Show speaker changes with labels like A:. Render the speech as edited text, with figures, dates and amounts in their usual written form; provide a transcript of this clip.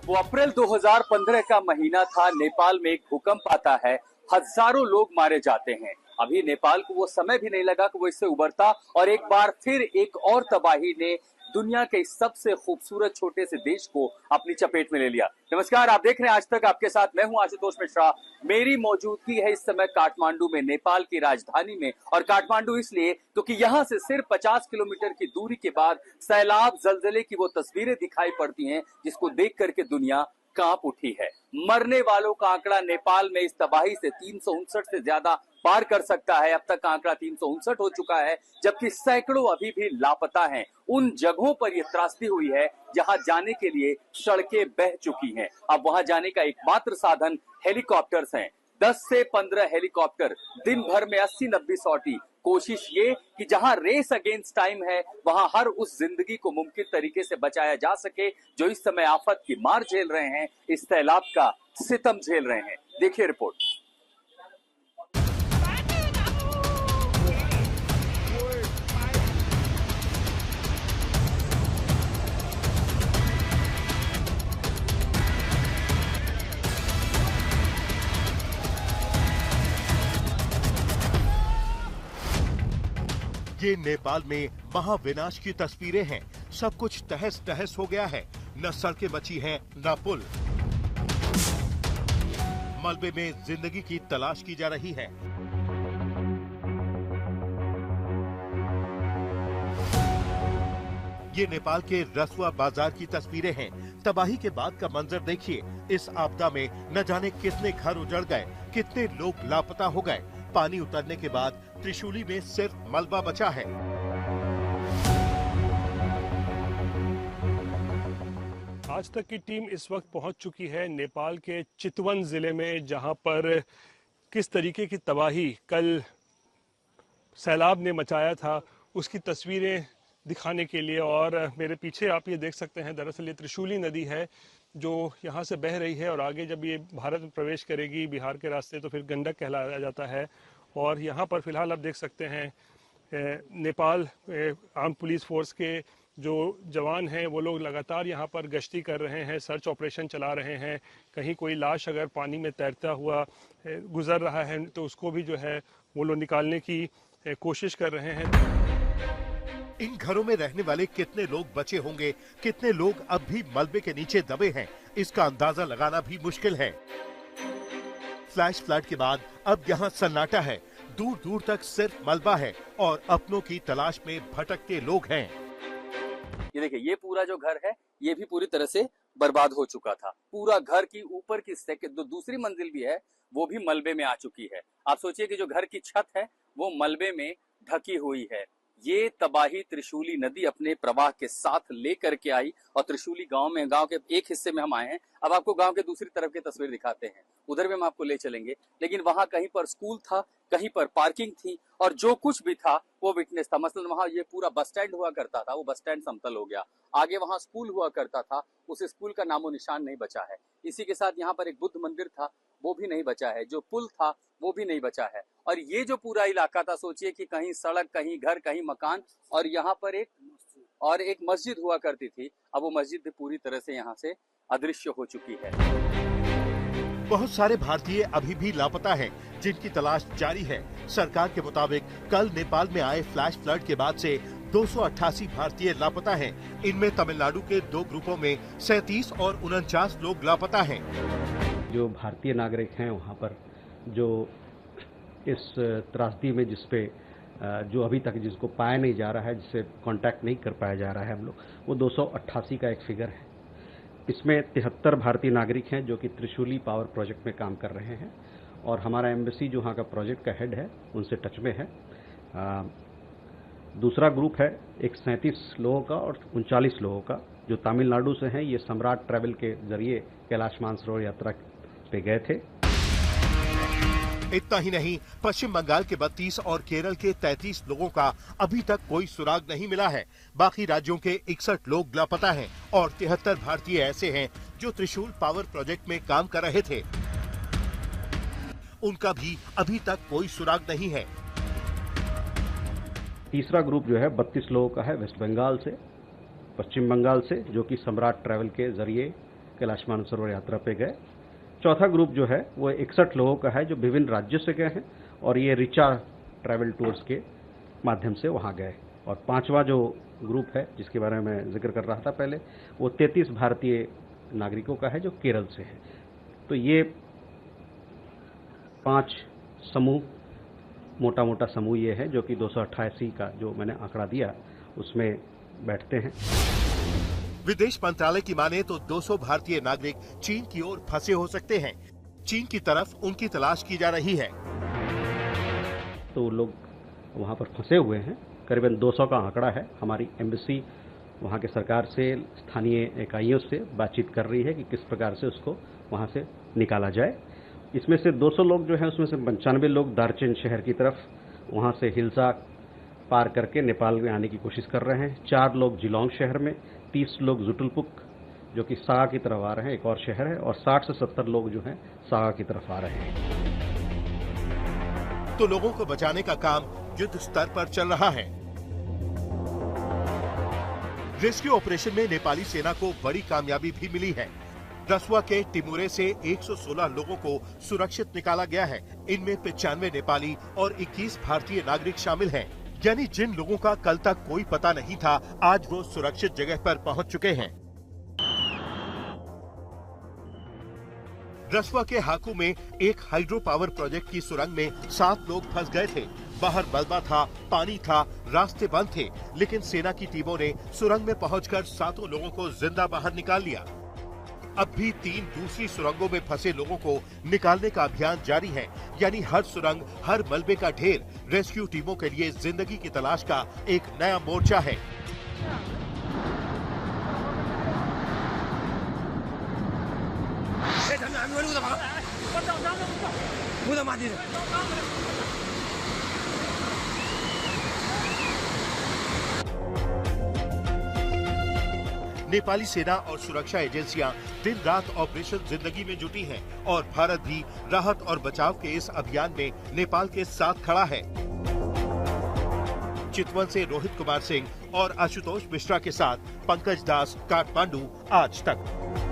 A: वो अप्रैल 2015 का महीना था। नेपाल में एक भूकंप आता है, हजारों लोग मारे जाते हैं। अभी नेपाल को वो समय भी नहीं लगा कि वो इससे उबरता और एक बार फिर एक और तबाही ने दुनिया के इस सबसे खूबसूरत छोटे से देश को अपनी चपेट में ले लिया। नमस्कार, आप देख रहे हैं आज तक, आपके साथ मैं हूं आशुतोष मिश्रा। मेरी मौजूदगी है इस समय काठमांडू में, नेपाल की राजधानी में। और काठमांडू इसलिए क्योंकि यहां से सिर्फ 50 किलोमीटर की दूरी के बाद सैलाब जलजले की वो तस्वीरें दिखाई पड़ती हैं जिसको देख करके दुनिया कांप उठी है। मरने वालों का आंकड़ा नेपाल में इस तबाही से 359 से ज्यादा पार कर सकता है। अब तक का आंकड़ा 359 हो चुका है, जबकि सैकड़ों अभी भी लापता हैं। उन जगहों पर यह त्रासदी हुई है जहां जाने के लिए सड़कें बह चुकी हैं। अब वहां जाने का एकमात्र साधन हेलीकॉप्टर्स हैं। 10 से 15 हेलीकॉप्टर दिन भर में 80-90 सॉटी। कोशिश ये कि जहां रेस अगेंस्ट टाइम है वहां हर उस जिंदगी को मुमकिन तरीके से बचाया जा सके जो इस समय आफत की मार झेल रहे हैं, इस सैलाब का सितम झेल रहे हैं। देखिए रिपोर्ट।
B: ये नेपाल में महाविनाश की तस्वीरें हैं। सब कुछ तहस नहस हो गया है। न सड़कें बची हैं, न पुल। मलबे में जिंदगी की तलाश की जा रही है। ये नेपाल के रसुआ बाजार की तस्वीरें हैं। तबाही के बाद का मंजर देखिए। इस आपदा में न जाने कितने घर उजड़ गए, कितने लोग लापता हो गए। पानी उतरने के बाद त्रिशूली में सिर्फ मलबा बचा है।
C: आज तक की टीम इस वक्त पहुंच चुकी है नेपाल के चितवन जिले में, जहां पर किस तरीके की तबाही कल सैलाब ने मचाया था उसकी तस्वीरें दिखाने के लिए। और मेरे पीछे आप ये देख सकते हैं, दरअसल ये त्रिशूली नदी है जो यहाँ से बह रही है और आगे जब ये भारत में प्रवेश करेगी बिहार के रास्ते तो फिर गंडक कहलाया जाता है। और यहाँ पर फिलहाल आप देख सकते हैं नेपाल आर्म पुलिस फोर्स के जो जवान हैं वो लोग लगातार यहाँ पर गश्ती कर रहे हैं, सर्च ऑपरेशन चला रहे हैं। कहीं कोई लाश अगर पानी में तैरता हुआ गुजर रहा है तो उसको भी जो है वो लोग निकालने की कोशिश कर रहे हैं।
B: इन घरों में रहने वाले कितने लोग बचे होंगे, कितने लोग अब भी मलबे के नीचे दबे हैं, इसका अंदाजा लगाना भी मुश्किल है। फ्लैश फ्लड के बाद अब यहाँ सन्नाटा है। दूर दूर तक सिर्फ मलबा है और अपनों की तलाश में भटकते लोग हैं।
A: ये देखिए, ये पूरा जो घर है ये भी पूरी तरह से बर्बाद हो चुका था। पूरा घर की ऊपर की दूसरी मंजिल भी है वो भी मलबे में आ चुकी है। आप सोचिए कि जो घर की छत है वो मलबे में ढकी हुई है। ये तबाही त्रिशूली नदी अपने प्रवाह के साथ लेकर के आई और त्रिशूली गांव के एक हिस्से में हम आए हैं। अब आपको गांव के दूसरी तरफ की तस्वीर दिखाते हैं, उधर भी हम आपको ले चलेंगे। लेकिन वहां कहीं पर स्कूल था, कहीं पर पार्किंग थी और जो कुछ भी था वो विटनेस था। मसलन वहां ये पूरा बस स्टैंड हुआ करता था, वो बस स्टैंड समतल हो गया। आगे वहां स्कूल हुआ करता था, उस स्कूल का नामो निशान नहीं बचा है। इसी के साथ यहाँ पर एक बुद्ध मंदिर था, वो भी नहीं बचा है। जो पुल था वो भी नहीं बचा है। और ये जो पूरा इलाका था, सोचिए कि कहीं सड़क, कहीं घर, कहीं मकान और यहाँ पर एक मस्जिद हुआ करती थी। अब वो मस्जिद भी पूरी तरह से यहाँ से अदृश्य हो चुकी है।
B: बहुत सारे भारतीय अभी भी लापता हैं, जिनकी तलाश जारी है। सरकार के मुताबिक कल नेपाल में आए फ्लैश फ्लड के बाद से 288 भारतीय लापता हैं। इनमें तमिलनाडु के 2 ग्रुपों में 37 और 49 लोग लापता हैं।
D: जो भारतीय नागरिक हैं वहाँ पर जो इस त्रासदी में जिसपे जो अभी तक जिसको पाया नहीं जा रहा है, जिससे कांटेक्ट नहीं कर पाया जा रहा है हम लोग, वो 288 का एक फिगर है। इसमें 73 भारतीय नागरिक हैं जो कि त्रिशूली पावर प्रोजेक्ट में काम कर रहे हैं और हमारा एम्बेसी जो वहाँ का प्रोजेक्ट का हेड है उनसे टच में है। दूसरा ग्रुप है एक 37 लोगों का और 39 लोगों का जो तमिलनाडु से हैं। ये सम्राट ट्रैवल के जरिए कैलाश मानसरोवर यात्रा पे गए थे।
B: इतना ही नहीं, पश्चिम बंगाल के 32 और केरल के 33 लोगों का अभी तक कोई सुराग नहीं मिला है। बाकी राज्यों के 61 लोग लापता हैं और 73 भारतीय ऐसे हैं जो त्रिशूल पावर प्रोजेक्ट में काम कर रहे थे। उनका भी अभी तक कोई सुराग नहीं है।
D: तीसरा ग्रुप जो है 32 लोगों का है वेस्ट बंगाल से, पश्चिम बंगाल से, जो कि सम्राट ट्रैवल के जरिए कैलाश मानसरोवर यात्रा पे गए। चौथा ग्रुप जो है वो 61 लोगों का है जो विभिन्न राज्यों से गए हैं और ये रिचा ट्रैवल टूर्स के माध्यम से वहाँ गए। और पांचवा जो ग्रुप है जिसके बारे में मैं जिक्र कर रहा था पहले, वो 33 भारतीय नागरिकों का है जो केरल से है। तो ये 5 समूह, मोटा मोटा समूह ये है जो कि 288 का जो मैंने आंकड़ा दिया उसमें बैठते हैं।
B: विदेश मंत्रालय की माने तो 200 भारतीय नागरिक चीन की ओर फंसे हो सकते हैं। चीन की तरफ उनकी तलाश की जा रही है।
D: तो लोग वहाँ पर फंसे हुए हैं, करीबन 200 का आंकड़ा है। हमारी एम्बेसी वहाँ के सरकार से, स्थानीय इकाइयों से बातचीत कर रही है कि किस प्रकार से उसको वहाँ से निकाला जाए। इसमें से 200 लोग जो हैं उसमें से 95 लोग दार्चेन शहर की तरफ वहाँ से हिल्सा पार करके नेपाल में आने की कोशिश कर रहे हैं। 4 लोग जिलोंग शहर में, 30 लोग जुटुलपुक जो कि सागा की तरफ आ रहे हैं, एक और शहर है, और 60 से 70 लोग जो हैं सागा की तरफ आ रहे हैं।
B: तो लोगों को बचाने का काम युद्ध स्तर पर चल रहा है। रेस्क्यू ऑपरेशन में नेपाली सेना को बड़ी कामयाबी भी मिली है। रसुआ के टिमुरे से 116 लोगों को सुरक्षित निकाला गया है। इनमें 95 नेपाली और 21 भारतीय नागरिक शामिल हैं। यानी जिन लोगों का कल तक कोई पता नहीं था, आज वो सुरक्षित जगह पर पहुंच चुके हैं। रसुआ के हाकू में एक हाइड्रो पावर प्रोजेक्ट की सुरंग में 7 लोग फंस गए थे। बाहर मलबा था, पानी था, रास्ते बंद थे, लेकिन सेना की टीमों ने सुरंग में पहुंचकर 7 लोगों को जिंदा बाहर निकाल लिया। अब भी 3 दूसरी सुरंगों में फंसे लोगों को निकालने का अभियान जारी है। यानी हर सुरंग, हर मलबे का ढेर रेस्क्यू टीमों के लिए जिंदगी की तलाश का एक नया मोर्चा है। नेपाली सेना और सुरक्षा एजेंसियां दिन रात ऑपरेशन जिंदगी में जुटी हैं और भारत भी राहत और बचाव के इस अभियान में नेपाल के साथ खड़ा है। चितवन से रोहित कुमार सिंह और आशुतोष मिश्रा के साथ पंकज दास, काठमांडू, आज तक।